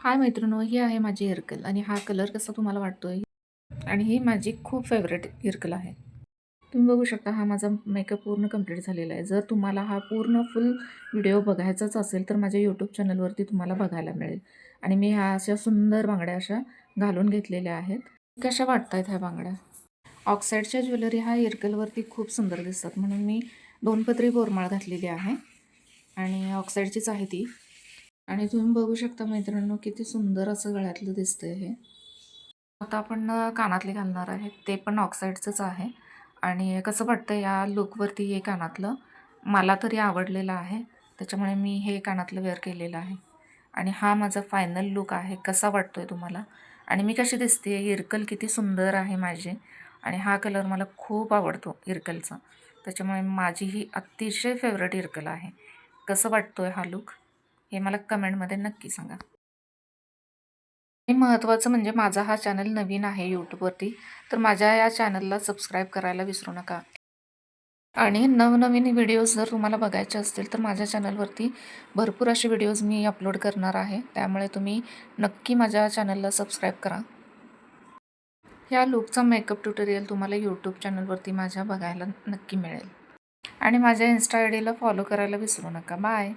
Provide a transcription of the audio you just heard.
हाय मैत्रिणो, ही आहे माझी इरकल आणि हा कलर कसा तुम्हाला वाटतोय? आणि ही माझी खूप फेवरेट इरकल आहे. तुम्ही बघू शकता हा माझा मेकअप पूर्ण कंप्लीट झालेला आहे. जर तुम्हाला हा पूर्ण फुल व्हिडिओ बघायचाच असेल तर माझ्या यूट्यूब चॅनलवरती तुम्हाला बघायला मिळेल. आणि मी ह्या अशा सुंदर बांगड्या अशा घालून घेतलेल्या आहेत. कशा वाटतायत ह्या बांगड्या? ऑक्साईडच्या ज्वेलरी ह्या इरकलवरती खूप सुंदर दिसतात म्हणून मी 2 पदरी बोरमाळ घातलेली आहे आणि ऑक्साईडचीच आहे ती. आणि तुम्ही बघू शकता मैत्रिणींनो किती सुंदर असं गळ्यातलं दिसतंय हे. आता आपण कानातले घालणार आहे ते पण ऑक्साईडचंच आहे. आणि कसं वाटतं या लूकवरती हे कानातलं मला तरी आवडलेलं आहे. त्याच्यामुळे मी हे कानातलं वेअर केलेलं आहे. आणि हा माझा फायनल लूक आहे. कसा वाटतोय तुम्हाला? आणि मी कशी दिसते? इरकल किती सुंदर आहे माझी. आणि हा कलर मला खूप आवडतो इरकलचा. त्याच्यामुळे माझी ही अतिशय फेवरेट इरकल आहे. कसं वाटतोय हा लूक? हे मला कमेंटमध्ये नक्की सांगा. आणि महत्त्वाचं म्हणजे माझा हा चॅनल नवीन आहे यूट्यूबवरती, तर माझ्या या चॅनलला सबस्क्राईब करायला विसरू नका. आणि नवनवीन व्हिडिओज जर तुम्हाला बघायचे असतील तर माझ्या चॅनलवरती भरपूर असे व्हिडिओज मी अपलोड करणार आहे. त्यामुळे तुम्ही नक्की माझ्या चॅनलला सबस्क्राईब करा. ह्या लूकचा मेकअप ट्युटोरियल तुम्हाला यूट्यूब चॅनलवरती माझ्या बघायला नक्की मिळेल. आणि माझ्या इन्स्टा आय डीला फॉलो करायला विसरू नका. बाय.